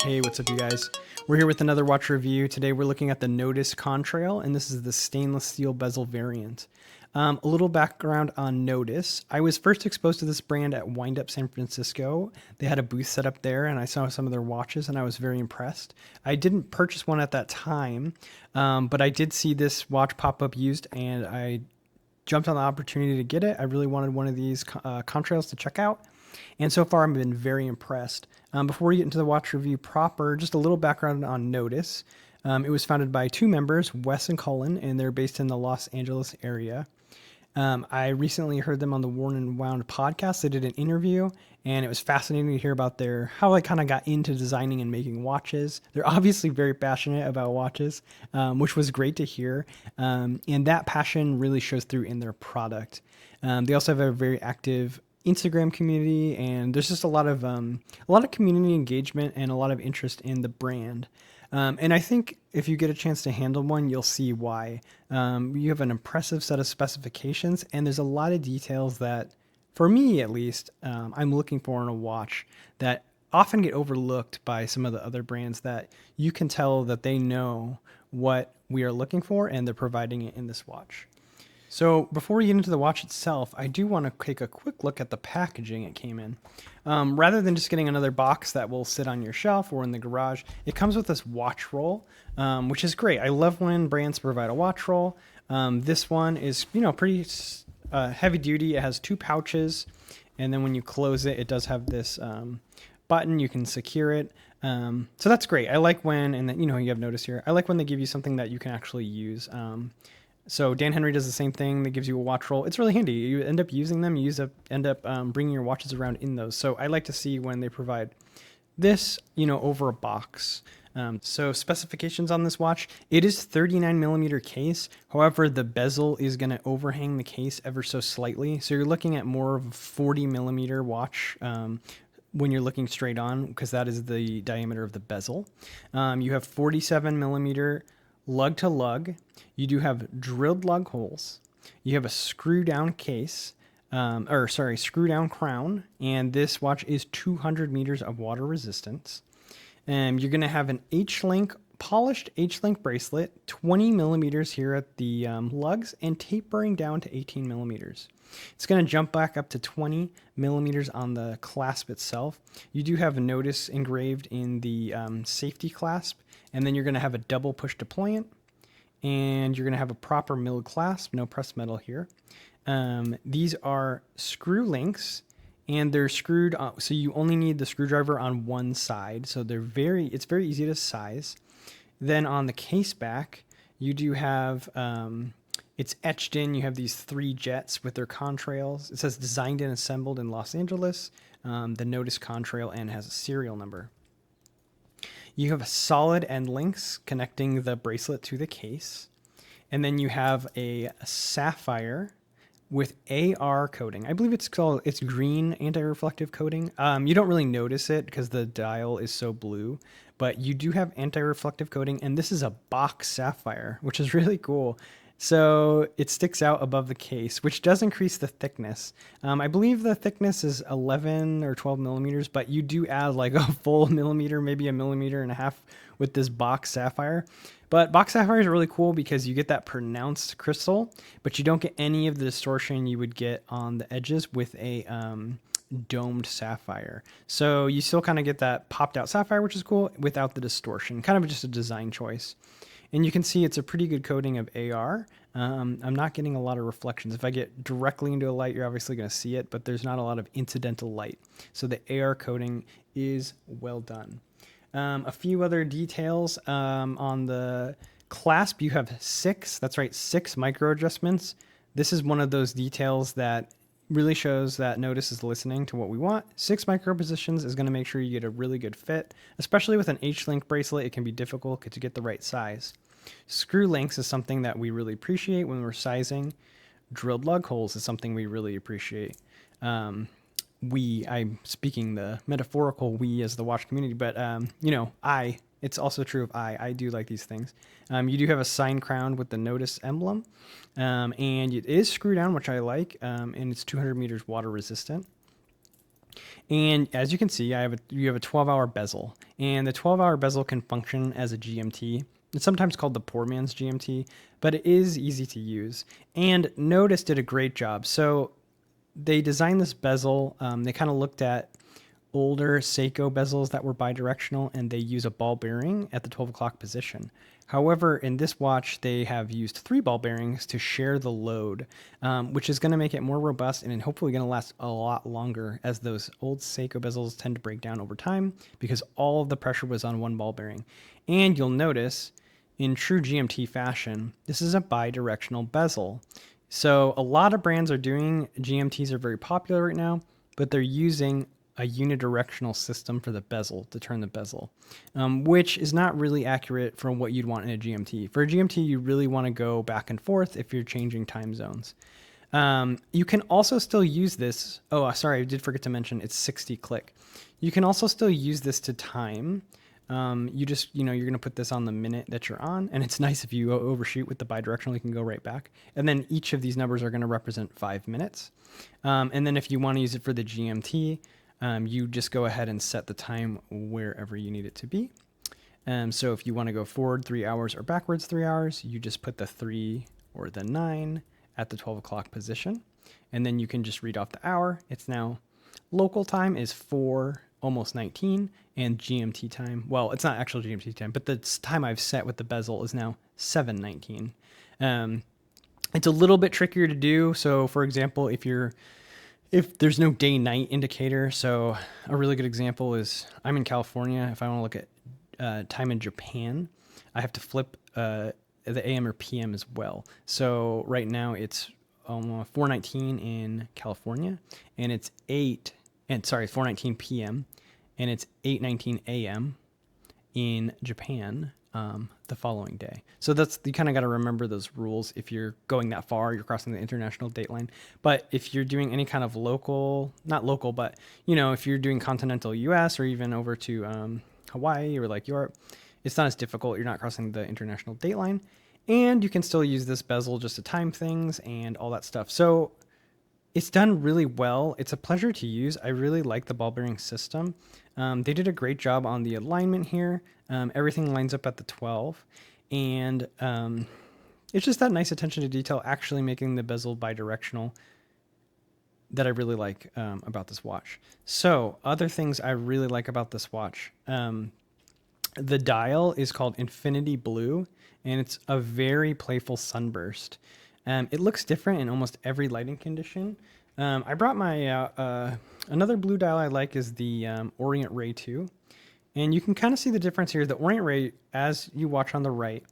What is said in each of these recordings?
Hey, what's up you guys? We're here with another watch review. Today we're looking at the Nodus Contrail, and this is the stainless steel bezel variant. A little background on Nodus. I was first exposed to this brand at Wind Up San Francisco. They had a booth set up there, and I saw some of their watches, and I was very impressed. I didn't purchase one at that time, but I did see this watch pop up used, and I jumped on the opportunity to get it. I really wanted one of these contrails to check out. And so far, I've been very impressed. Before we get into the watch review proper, just a little background on Nodus. It was founded by two members, Wes and Cullen, and they're based in the Los Angeles area. I recently heard them on the Worn and Wound podcast. They did an interview, and it was fascinating to hear about how they kind of got into designing and making watches. They're obviously very passionate about watches, which was great to hear. And that passion really shows through in their product. They also have a very active Instagram community, and there's just a lot of community engagement and a lot of interest in the brand. And I think if you get a chance to handle one, you'll see why. You have an impressive set of specifications, and there's a lot of details that, for me at least, I'm looking for in a watch that often get overlooked by some of the other brands that you can tell that they know what we are looking for and they're providing it in this watch. So before we get into the watch itself, I do want to take a quick look at the packaging it came in. Rather than just getting another box that will sit on your shelf or in the garage, it comes with this watch roll, which is great. I love when brands provide a watch roll. This one is, pretty heavy duty. It has two pouches, and then when you close it, it does have this button. You can secure it. So that's great. I like when, and then, you have notice here, I like when they give you something that you can actually use. So Dan Henry does the same thing. That gives you a watch roll. It's really handy. You end up using them. You end up bringing your watches around in those. So I like to see when they provide this, over a box. So specifications on this watch, it is 39 millimeter case. However, the bezel is going to overhang the case ever so slightly. So you're looking at more of a 40 millimeter watch when you're looking straight on, because that is the diameter of the bezel. You have 47 millimeter lug to lug. You do have drilled lug holes. You have a screw down case, screw down crown, and this watch is 200 meters of water resistance. You're going to have an H-link, polished H-link bracelet, 20 millimeters here at the lugs, and tapering down to 18 millimeters. It's going to jump back up to 20 millimeters on the clasp itself. You do have a Nodus engraved in the safety clasp, and then you're going to have a double push deployant, and you're going to have a proper milled clasp, no pressed metal here. These are screw links, and they're screwed on, so you only need the screwdriver on one side, so it's very easy to size. Then on the case back, you do have it's etched in. You have these three jets with their contrails. It says designed and assembled in Los Angeles, the Nodus Contrail, and has a serial number. You have a solid end links connecting the bracelet to the case. And then you have a sapphire with AR coating. I believe it's green anti-reflective coating. You don't really notice it because the dial is so blue, but you do have anti-reflective coating, and this is a box sapphire, which is really cool. So it sticks out above the case, which does increase the thickness. I believe the thickness is 11 or 12 millimeters, but you do add like a full millimeter, maybe a millimeter and a half with this box sapphire. But box sapphires are really cool because you get that pronounced crystal, but you don't get any of the distortion you would get on the edges with a domed sapphire. So you still kind of get that popped out sapphire, which is cool, without the distortion. Kind of just a design choice. And you can see it's a pretty good coating of AR. I'm not getting a lot of reflections. If I get directly into a light, you're obviously going to see it, but there's not a lot of incidental light. So the AR coating is well done. A few other details on the clasp. You have six micro adjustments. This is one of those details that really shows that Nodus is listening to what we want. 6 micro positions is going to make sure you get a really good fit, especially with an H-link bracelet. It can be difficult to get the right size. Screw links is something that we really appreciate when we're sizing. Drilled lug holes is something we really appreciate. I'm speaking the metaphorical we as the watch community, but it's also true of I do like these things. You do have a sign crown with the Nodus emblem, and it is screw down, which I like, and it's 200 meters water resistant. And as you can see, you have a 12-hour bezel, And the 12-hour bezel can function as a GMT. It's sometimes called the poor man's GMT, but it is easy to use. And Nodus did a great job. So they designed this bezel. They kind of looked at older Seiko bezels that were bidirectional, and they use a ball bearing at the 12 o'clock position. However, in this watch, they have used 3 ball bearings to share the load, which is going to make it more robust and hopefully going to last a lot longer, as those old Seiko bezels tend to break down over time because all of the pressure was on one ball bearing. And you'll notice, in true GMT fashion, this is a bidirectional bezel. So a lot of brands are doing, GMTs are very popular right now, but they're using a unidirectional system for the bezel to turn the bezel, which is not really accurate for what you'd want in a GMT. For a GMT, you really want to go back and forth if you're changing time zones. You can also still use this. Oh, sorry, I did forget to mention it's 60 click. You can also still use this to time. You just, you're going to put this on the minute that you're on, and it's nice if you overshoot with the bidirectional, you can go right back. And then each of these numbers are going to represent 5 minutes. And then if you want to use it for the GMT, you just go ahead and set the time wherever you need it to be. So if you want to go forward 3 hours or backwards 3 hours, you just put the 3 or the 9 at the 12 o'clock position. And then you can just read off the hour. It's now local time is 4, almost 19, and GMT time, well, it's not actual GMT time, but the time I've set with the bezel is now 7:19. It's a little bit trickier to do. So for example, if there's no day-night indicator, so a really good example is I'm in California. If I want to look at time in Japan, I have to flip the AM or PM as well. So right now it's 4:19 in California, and it's 4:19 PM, and it's 8:19 AM in Japan the following day. So you kind of got to remember those rules if you're going that far, you're crossing the international date line. But if you're doing any kind of not local, but if you're doing continental US or even over to Hawaii or like Europe, it's not as difficult. You're not crossing the international date line, and you can still use this bezel just to time things and all that stuff. So it's done really well. It's a pleasure to use. I really like the ball bearing system. They did a great job on the alignment here. Everything lines up at the 12, and it's just that nice attention to detail, actually making the bezel bidirectional, that I really like about this watch. So other things I really like about this watch. The dial is called Infinity Blue, and it's a very playful sunburst. It looks different in almost every lighting condition. I brought my, another blue dial I like is the Orient Ray 2. And you can kind of see the difference here. The Orient Ray, as you watch on the right,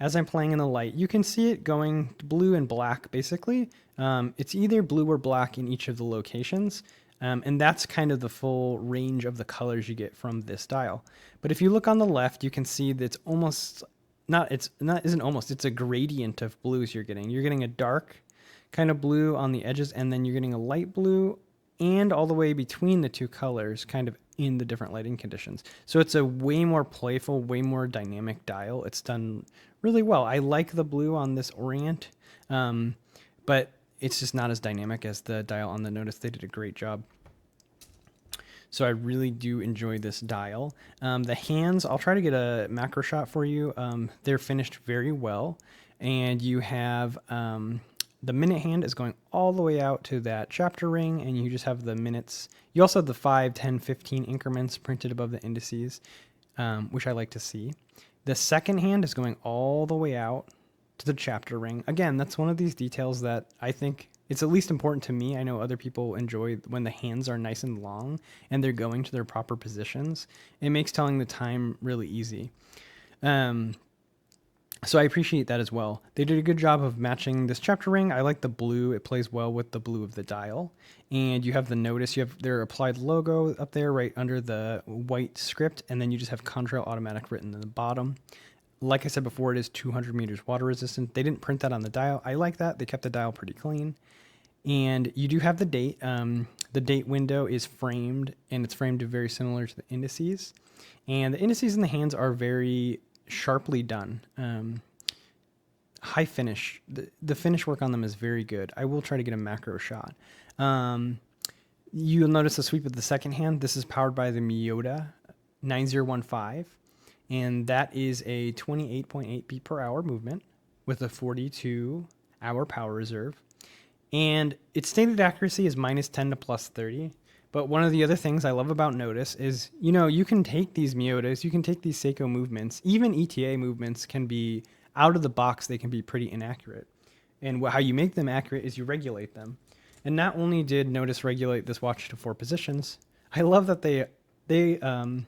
as I'm playing in the light, you can see it going blue and black, basically. It's either blue or black in each of the locations. And that's kind of the full range of the colors you get from this dial. But if you look on the left, you can see that it's almost... it's a gradient of blues you're getting. You're getting a dark kind of blue on the edges, and then you're getting a light blue and all the way between the two colors kind of in the different lighting conditions. So it's a way more playful, way more dynamic dial. It's done really well. I like the blue on this Orient, but it's just not as dynamic as the dial on the Nodus. They did a great job. So I really do enjoy this dial. The hands, I'll try to get a macro shot for you. They're finished very well. And you have the minute hand is going all the way out to that chapter ring, and you just have the minutes. You also have the 5, 10, 15 increments printed above the indices, which I like to see. The second hand is going all the way out to the chapter ring. Again, that's one of these details that I think it's at least important to me. I know other people enjoy when the hands are nice and long and they're going to their proper positions. It makes telling the time really easy. So I appreciate that as well. They did a good job of matching this chapter ring. I like the blue. It plays well with the blue of the dial. And you have the Nodus. You have their applied logo up there right under the white script. And then you just have Contrail Automatic written in the bottom. Like I said before, it is 200 meters water resistant. They didn't print that on the dial. I like that. They kept the dial pretty clean. And you do have the date. The date window is framed, and it's framed very similar to the indices. And the indices in the hands are very sharply done. High finish. The finish work on them is very good. I will try to get a macro shot. You'll notice the sweep of the second hand. This is powered by the Miyota 9015, and that is a 28.8 beat per hour movement with a 42-hour power reserve. And its stated accuracy is minus 10 to plus 30. But one of the other things I love about Nodus is, you can take these Miyotas, you can take these Seiko movements, even ETA movements can be out of the box, they can be pretty inaccurate. And how you make them accurate is you regulate them. And not only did Nodus regulate this watch to 4 positions, I love that they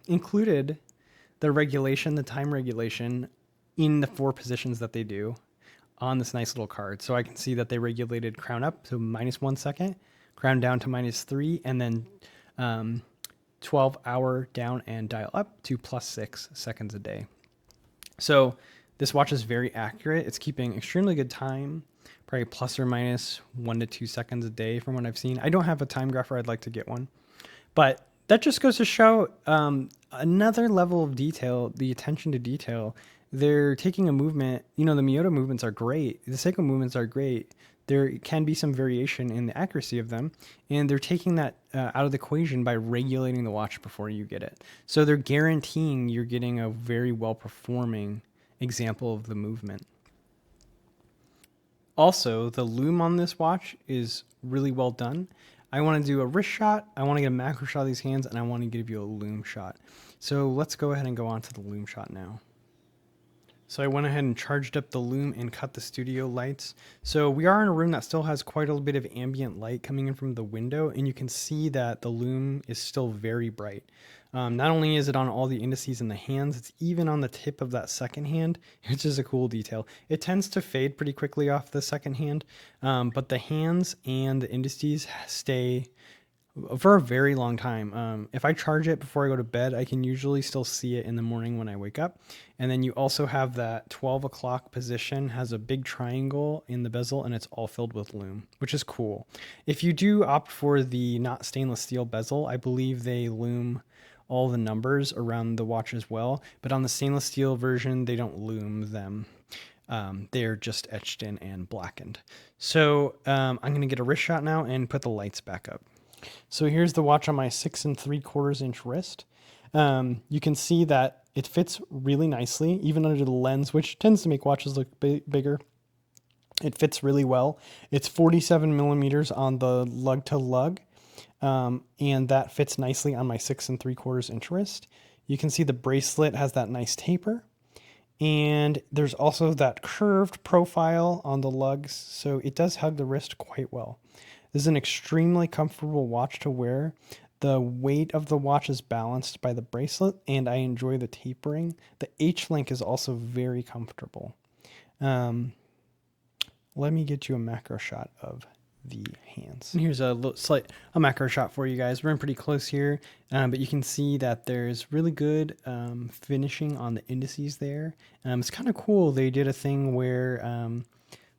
included the time regulation in the 4 positions that they do on this nice little card. So I can see that they regulated crown up to -1 second, crown down to -3, and then 12-hour down and dial up to +6 seconds a day. So this watch is very accurate. It's keeping extremely good time, probably plus or minus 1 to 2 seconds a day from what I've seen. I don't have a time grapher. I'd like to get one. But that just goes to show another level of detail, the attention to detail. They're taking a movement, the Miyota movements are great. The Seiko movements are great. There can be some variation in the accuracy of them, and they're taking that out of the equation by regulating the watch before you get it. So they're guaranteeing you're getting a very well-performing example of the movement. Also, the loom on this watch is really well done. I want to do a wrist shot, I want to get a macro shot of these hands, and I want to give you a loom shot. So let's go ahead and go on to the loom shot now. So I went ahead and charged up the loom and cut the studio lights. So we are in a room that still has quite a bit of ambient light coming in from the window, and you can see that the loom is still very bright. Not only is it on all the indices in the hands, it's even on the tip of that second hand, which is a cool detail. It tends to fade pretty quickly off the second hand, but the hands and the indices stay for a very long time. If I charge it before I go to bed, I can usually still see it in the morning when I wake up. And then you also have that 12 o'clock position, has a big triangle in the bezel, and it's all filled with loom, which is cool. If you do opt for the not stainless steel bezel, I believe they loom all the numbers around the watch as well. But on the stainless steel version, they don't loom them. They're just etched in and blackened. So I'm going to get a wrist shot now and put the lights back up. So here's the watch on my 6 3/4 inch wrist. You can see that it fits really nicely, even under the lens, which tends to make watches look bigger. It fits really well. It's 47 millimeters on the lug to lug, and that fits nicely on my 6 3/4 inch wrist. You can see the bracelet has that nice taper, and there's also that curved profile on the lugs, so it does hug the wrist quite well. This is an extremely comfortable watch to wear. The weight of the watch is balanced by the bracelet, and I enjoy the tapering. The H-link is also very comfortable. Let me get you a macro shot of the hands. And here's a macro shot for you guys. We're in pretty close here, but you can see that there's really good finishing on the indices there. It's kind of cool. They did a thing where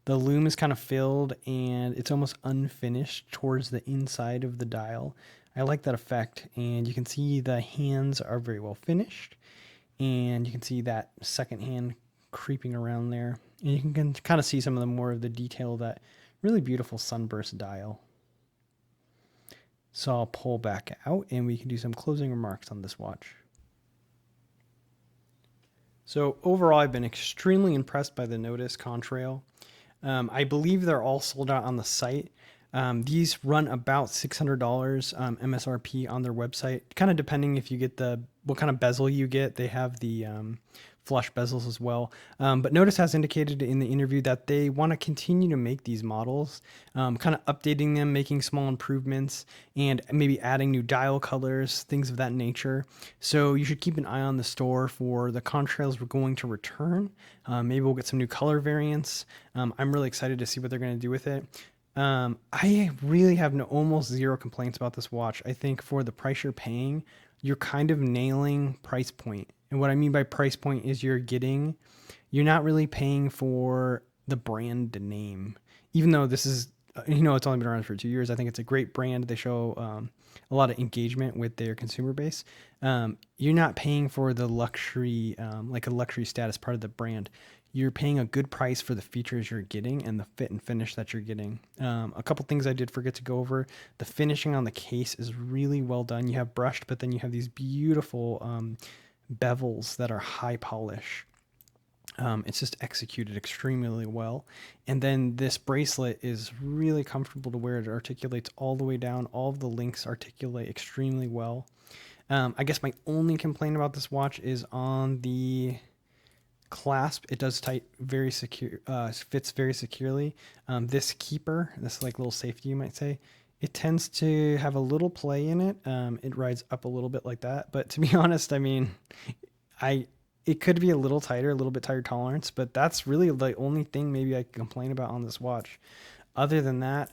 the loom is kind of filled and it's almost unfinished towards the inside of the dial. I like that effect, and you can see the hands are very well finished, and you can see that second hand creeping around there, and you can kind of see some of the more of the detail of that really beautiful sunburst dial. So I'll pull back out and we can do some closing remarks on this watch. So overall, I've been extremely impressed by the Nodus Contrail. I believe they're all sold out on the site. These run about $600 MSRP on their website, kind of depending if you get what kind of bezel you get. They have the flush bezels as well. But Nodus has indicated in the interview that they want to continue to make these models, kind of updating them, making small improvements, and maybe adding new dial colors, things of that nature. So you should keep an eye on the store for the Contrails we're going to return. Maybe we'll get some new color variants. I'm really excited to see what they're going to do with it. I really have almost zero complaints about this watch. I think for the price you're paying, you're kind of nailing price point. And what I mean by price point is you're not really paying for the brand name. Even though this is, it's only been around for 2 years. I think it's a great brand. They show a lot of engagement with their consumer base. You're not paying for the luxury, like a luxury status part of the brand. you're paying a good price for the features you're getting and the fit and finish that you're getting. A couple things I did forget to go over. The finishing on the case is really well done. You have brushed, but then you have these beautiful bevels that are high polish. It's just executed extremely well. And then this bracelet is really comfortable to wear. It articulates all the way down. All of the links articulate extremely well. I guess my only complaint about this watch is on the clasp. It does tight, very secure, fits very securely. This keeper, this like little safety, you might say, it tends to have a little play in it. It rides up a little bit like that. But to be honest, I mean, it could be a little tighter, a little bit tighter tolerance, but that's really the only thing maybe I can complain about on this watch. Other than that,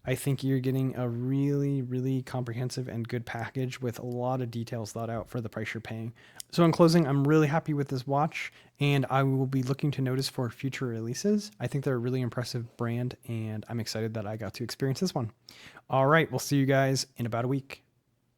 I think you're getting a really, really comprehensive and good package with a lot of details thought out for the price you're paying. So in closing, I'm really happy with this watch, and I will be looking to Nodus for future releases. I think they're a really impressive brand, and I'm excited that I got to experience this one. All right, we'll see you guys in about a week.